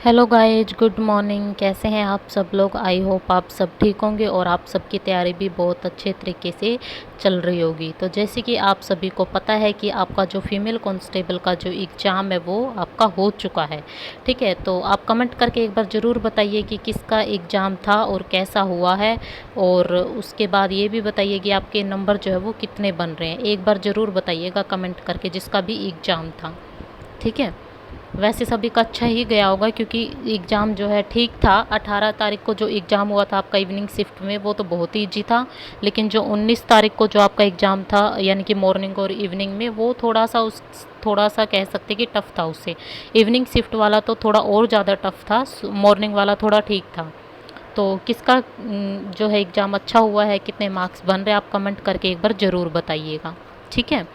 Hello guys, good morning. कैसे हैं आप सब लोग? आई होप आप सब ठीक होंगे और आप सबकी तैयारी भी बहुत अच्छे तरीके से चल रही होगी। तो जैसे कि आप सभी को पता है कि आपका जो फीमेल कांस्टेबल का जो एग्ज़ाम है वो आपका हो चुका है। ठीक है, तो आप कमेंट करके एक बार ज़रूर बताइए कि किसका एग्ज़ाम था और कैसा हुआ है। और उसके बाद ये भी बताइए कि आपके नंबर जो है वो कितने बन रहे हैं। एक बार ज़रूर बताइएगा कमेंट करके, जिसका भी एग्ज़ाम था। ठीक है, वैसे सभी का अच्छा ही गया होगा क्योंकि एग्ज़ाम जो है ठीक था। 18 तारीख को जो एग्ज़ाम हुआ था आपका इवनिंग शिफ्ट में, वो तो बहुत ही ईजी था। लेकिन जो 19 तारीख को जो आपका एग्ज़ाम था यानी कि मॉर्निंग और इवनिंग में, वो थोड़ा सा कह सकते कि टफ़ था उससे। इवनिंग शिफ्ट वाला तो थोड़ा और ज़्यादा टफ़ था, मॉर्निंग वाला थोड़ा ठीक था। तो किसका जो है एग्ज़ाम अच्छा हुआ है, कितने मार्क्स बन रहे हैं, आप कमेंट करके एक बार ज़रूर बताइएगा। ठीक है,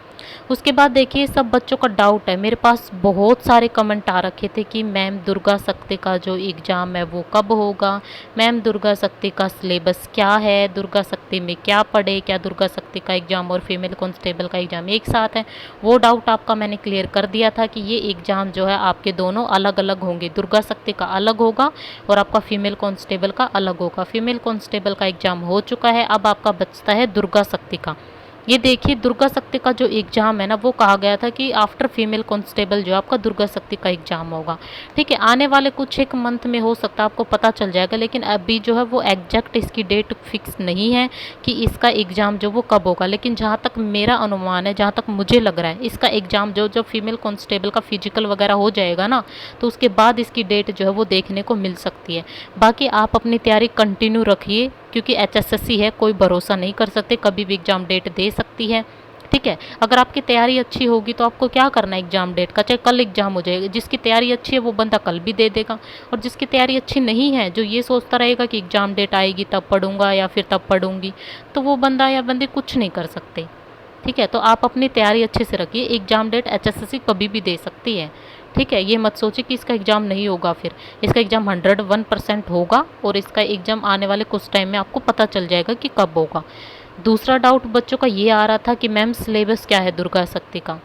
उसके बाद देखिए सब बच्चों का डाउट है। मेरे पास बहुत सारे कमेंट आ रखे थे कि मैम दुर्गा शक्ति का जो एग्ज़ाम है वो कब होगा, मैम दुर्गा शक्ति का सिलेबस क्या है, दुर्गा शक्ति में क्या पढ़े, क्या दुर्गा शक्ति का एग्ज़ाम और फीमेल कांस्टेबल का एग्ज़ाम एक साथ है। वो डाउट आपका मैंने क्लियर कर दिया था कि ये एग्ज़ाम जो है आपके दोनों अलग अलग होंगे। दुर्गा शक्ति का अलग होगा और आपका फीमेल कांस्टेबल का अलग होगा। फीमेल कांस्टेबल का एग्ज़ाम हो चुका है, अब आपका बचता है दुर्गा शक्ति का। ये देखिए दुर्गा शक्ति का जो एग्ज़ाम है ना, वो कहा गया था कि आफ्टर फीमेल कांस्टेबल जो आपका दुर्गा शक्ति का एग्ज़ाम होगा। ठीक है, आने वाले कुछ एक मंथ में हो सकता है आपको पता चल जाएगा, लेकिन अभी जो है वो एग्जैक्ट इसकी डेट फिक्स नहीं है कि इसका एग्ज़ाम जो वो कब होगा। लेकिन जहाँ तक मेरा अनुमान है, जहाँ तक मुझे लग रहा है, इसका एग्ज़ाम जो जब फीमेल कांस्टेबल का फिजिकल वगैरह हो जाएगा ना, तो उसके बाद इसकी डेट जो है वो देखने को मिल सकती है। बाकी आप अपनी तैयारी कंटिन्यू रखिए क्योंकि एचएसएससी है, कोई भरोसा नहीं कर सकते, कभी भी एग्ज़ाम डेट दे सकती है। ठीक है, अगर आपकी तैयारी अच्छी होगी तो आपको क्या करना है एग्ज़ाम डेट का, चाहे कल एग्ज़ाम हो जाएगा। जिसकी तैयारी अच्छी है वो बंदा कल भी दे देगा, और जिसकी तैयारी अच्छी नहीं है, जो ये सोचता रहेगा कि एग्ज़ाम डेट आएगी तब पढ़ूंगा या फिर तब पढ़ूंगी, तो वो बंदा या बंदी कुछ नहीं कर सकते। ठीक है, तो आप अपनी तैयारी अच्छे से रखिए। एग्ज़ाम डेट एचएसएससी कभी भी दे सकती है। ठीक है, ये मत सोचिए कि इसका एग्ज़ाम नहीं होगा। फिर इसका एग्ज़ाम 101% होगा और इसका एग्ज़ाम आने वाले कुछ टाइम में आपको पता चल जाएगा कि कब होगा। दूसरा डाउट बच्चों का ये आ रहा था कि मैम सिलेबस क्या है दुर्गा शक्ति का।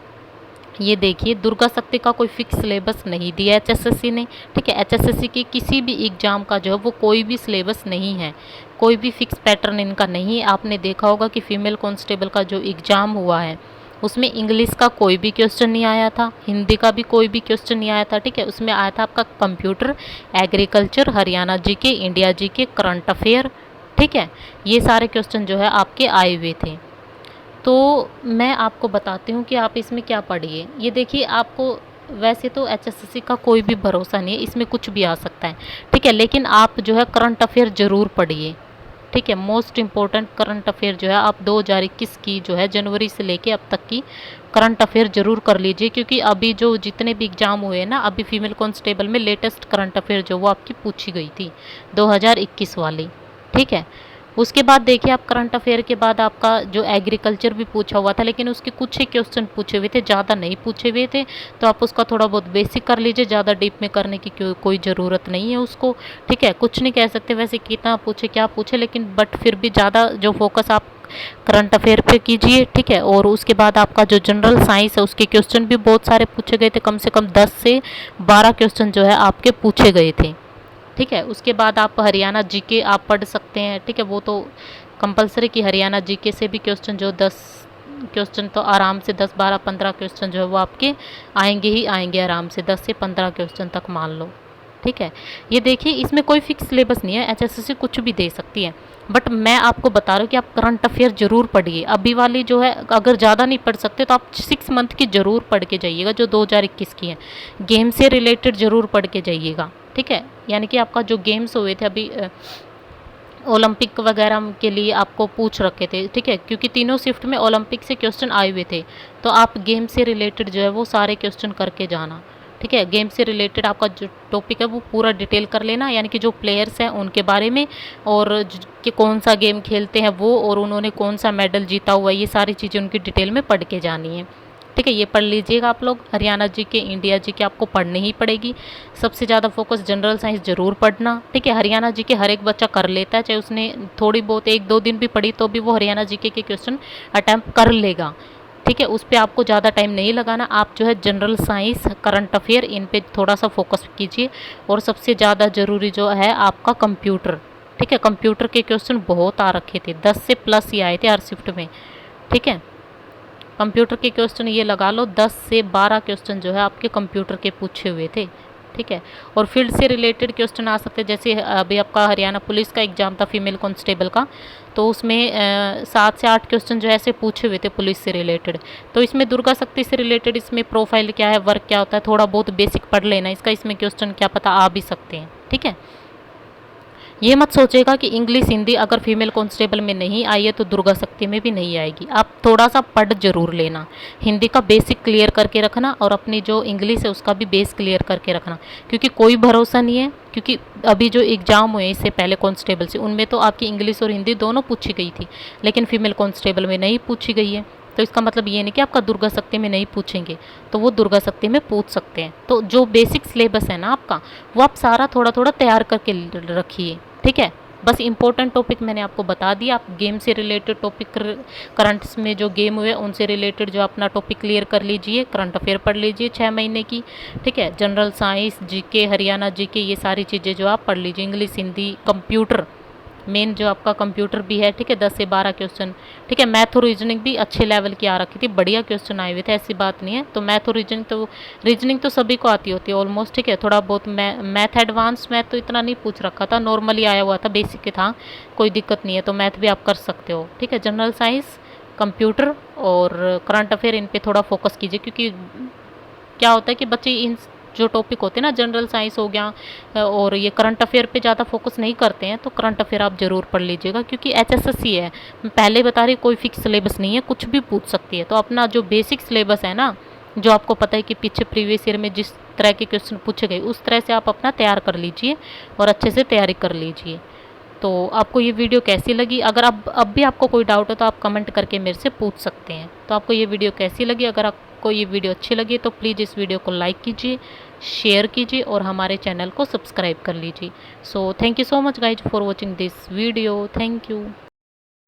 ये देखिए दुर्गा शक्ति का कोई फिक्स सिलेबस नहीं दिया एचएसएससी ने। ठीक है, एचएसएससी की किसी भी एग्ज़ाम का जो है वो कोई भी सिलेबस नहीं है, कोई भी फिक्स पैटर्न इनका नहीं है। आपने देखा होगा कि फीमेल कांस्टेबल का जो एग्ज़ाम हुआ है उसमें इंग्लिश का कोई भी क्वेश्चन नहीं आया था, हिंदी का भी कोई भी क्वेश्चन नहीं आया था। ठीक है, उसमें आया था आपका computer, agriculture, Haryana GK, India GK, current affair. ठीक है, ये सारे क्वेश्चन जो है आपके आए हुए थे। तो मैं आपको बताती हूँ कि आप इसमें क्या पढ़िए। ये देखिए आपको वैसे तो एचएसएससी का कोई भी भरोसा नहीं है, इसमें कुछ भी आ सकता है। ठीक है, लेकिन आप जो है करंट अफेयर ज़रूर पढ़िए। ठीक है, मोस्ट इम्पोर्टेंट करंट अफेयर जो है आप 2021 की जो है जनवरी से लेके अब तक की करंट अफेयर ज़रूर कर लीजिए, क्योंकि अभी जो जितने भी एग्ज़ाम हुए हैं ना, अभी फीमेल कांस्टेबल में लेटेस्ट करंट अफेयर जो वो आपकी पूछी गई थी 2021 वाली। ठीक है, उसके बाद देखिए आप करंट अफेयर के बाद आपका जो एग्रीकल्चर भी पूछा हुआ था, लेकिन उसके कुछ ही क्वेश्चन पूछे हुए थे, ज़्यादा नहीं पूछे हुए थे। तो आप उसका थोड़ा बहुत बेसिक कर लीजिए, ज़्यादा डीप में करने की कोई ज़रूरत नहीं है उसको। ठीक है, कुछ नहीं कह सकते वैसे कितना पूछे क्या पूछे, लेकिन बट फिर भी ज़्यादा जो फोकस आप करंट अफेयर पे कीजिए। ठीक है, और उसके बाद आपका जो जनरल साइंस है उसके क्वेश्चन भी बहुत सारे पूछे गए थे, कम से कम 10 से 12 क्वेश्चन जो है आपके पूछे गए थे। ठीक है, उसके बाद आप हरियाणा जीके आप पढ़ सकते हैं। ठीक है, वो तो कंपलसरी कि हरियाणा जीके से भी क्वेश्चन जो 10 क्वेश्चन तो आराम से 10 12 15 क्वेश्चन जो है वो आपके आएंगे ही आएंगे, आराम से 10 से 15 क्वेश्चन तक मान लो। ठीक है, ये देखिए इसमें कोई फिक्स सिलेबस नहीं है, एचएसएससी कुछ भी दे सकती है। बट मैं आपको बता रहा हूँ कि आप करंट अफेयर ज़रूर पढ़िए। अभी वाली जो है अगर ज़्यादा नहीं पढ़ सकते तो आप 6 मंथ की ज़रूर पढ़ के जाइएगा, जो 2021 की है। गेम से रिलेटेड ज़रूर पढ़ के जाइएगा। ठीक है, यानी कि आपका जो गेम्स हुए थे अभी ओलंपिक वगैरह के लिए आपको पूछ रखे थे। ठीक है, क्योंकि तीनों शिफ्ट में ओलंपिक से क्वेश्चन आए हुए थे, तो आप गेम से रिलेटेड जो है वो सारे क्वेश्चन करके जाना। ठीक है, गेम से रिलेटेड आपका जो टॉपिक है वो पूरा डिटेल कर लेना, यानी कि जो प्लेयर्स हैं उनके बारे में, और कि कौन सा गेम खेलते हैं वो, और उन्होंने कौन सा मेडल जीता हुआ है, ये सारी चीज़ें उनकी डिटेल में पढ़ के जानी है। ठीक है, ये पढ़ लीजिएगा आप लोग। हरियाणा जी के, इंडिया जी के आपको पढ़नी ही पड़ेगी। सबसे ज़्यादा फोकस जनरल साइंस ज़रूर पढ़ना। ठीक है, हरियाणा जी के हर एक बच्चा कर लेता है, चाहे उसने थोड़ी बहुत 1-2 दिन भी पढ़ी तो भी वो हरियाणा जी के क्वेश्चन अटैम्प्ट कर लेगा। ठीक है, उस पे आपको ज़्यादा टाइम नहीं लगाना। आप जो है जनरल साइंस, करंट अफेयर, इन पे थोड़ा सा फोकस कीजिए। और सबसे ज़्यादा ज़रूरी जो है आपका कंप्यूटर, ठीक है, कंप्यूटर के क्वेश्चन बहुत आ रखे थे, 10 से प्लस ही आए थे हर शिफ्ट में, ठीक है। कंप्यूटर के क्वेश्चन ये लगा लो 10 से 12 क्वेश्चन जो है आपके कंप्यूटर के पूछे हुए थे, ठीक है। और फील्ड से रिलेटेड क्वेश्चन आ सकते हैं, जैसे अभी आपका हरियाणा पुलिस का एग्जाम था फीमेल कांस्टेबल का, तो उसमें 7 से 8 क्वेश्चन जो है ऐसे पूछे हुए थे पुलिस से रिलेटेड। तो इसमें दुर्गा शक्ति से रिलेटेड इसमें प्रोफाइल क्या है, वर्क क्या होता है, थोड़ा बहुत बेसिक पढ़ लेना इसका, इसमें क्वेश्चन क्या पता आ भी सकते हैं, ठीक है। ये मत सोचेगा कि इंग्लिश हिंदी अगर फीमेल कांस्टेबल में नहीं आई है तो दुर्गा शक्ति में भी नहीं आएगी। आप थोड़ा सा पढ़ जरूर लेना, हिंदी का बेसिक क्लियर करके रखना और अपनी जो इंग्लिश है उसका भी बेस क्लियर करके रखना, क्योंकि कोई भरोसा नहीं है। क्योंकि अभी जो एग्ज़ाम हुए इससे पहले कांस्टेबल से, उनमें तो आपकी इंग्लिश और हिंदी दोनों पूछी गई थी, लेकिन फीमेल कांस्टेबल में नहीं पूछी गई है। तो इसका मतलब ये नहीं कि आपका दुर्गा शक्ति में नहीं पूछेंगे, तो वो दुर्गा शक्ति में पूछ सकते हैं। तो जो बेसिक सिलेबस है ना आपका, वो आप सारा थोड़ा थोड़ा तैयार करके रखिए, ठीक है। बस इंपॉर्टेंट टॉपिक मैंने आपको बता दिया। आप गेम से रिलेटेड टॉपिक, करंट्स में जो गेम हुए उनसे रिलेटेड जो अपना टॉपिक क्लियर कर लीजिए, करंट अफेयर पढ़ लीजिए 6 महीने की, ठीक है। General science, GK, Haryana GK, ये सारी चीज़ें जो आप पढ़ लीजिए। इंग्लिश, हिंदी, कंप्यूटर, मेन जो आपका कंप्यूटर भी है, ठीक है, 10 से 12 क्वेश्चन, ठीक है। मैथ और रीजनिंग भी अच्छे लेवल की आ रखी थी, बढ़िया क्वेश्चन आए हुए थे, ऐसी बात नहीं है। तो मैथ और रीजनिंग तो सभी को आती होती है ऑलमोस्ट, ठीक है। थोड़ा बहुत मैथ, एडवांस मैथ तो इतना नहीं पूछ रखा था, नॉर्मली आया हुआ था, बेसिक था, कोई दिक्कत नहीं है। तो मैथ भी आप कर सकते हो, ठीक है। जनरल साइंस, कंप्यूटर और करंट अफेयर, इन पे थोड़ा फोकस कीजिए, क्योंकि क्या होता है कि बच्चे इन जो टॉपिक होते हैं ना, जनरल साइंस हो गया और ये करंट अफेयर पे ज़्यादा फोकस नहीं करते हैं। तो करंट अफेयर आप ज़रूर पढ़ लीजिएगा, क्योंकि एचएसएससी है, मैं पहले बता रही, कोई फिक्स सिलेबस नहीं है, कुछ भी पूछ सकती है। तो अपना जो बेसिक सिलेबस है ना, जो आपको पता है कि पीछे प्रीवियस ईयर में जिस तरह के क्वेश्चन पूछे गए, उस तरह से आप अपना तैयार कर लीजिए और अच्छे से तैयारी कर लीजिए। तो आपको ये वीडियो कैसी लगी? अगर अब भी आपको कोई डाउट है तो आप कमेंट करके मेरे से पूछ सकते हैं। तो आपको ये वीडियो कैसी लगी? अगर आपको ये वीडियो अच्छी लगी तो प्लीज़ इस वीडियो को लाइक कीजिए, शेयर कीजिए और हमारे चैनल को सब्सक्राइब कर लीजिए। So thank you so much guys for watching this video. Thank you.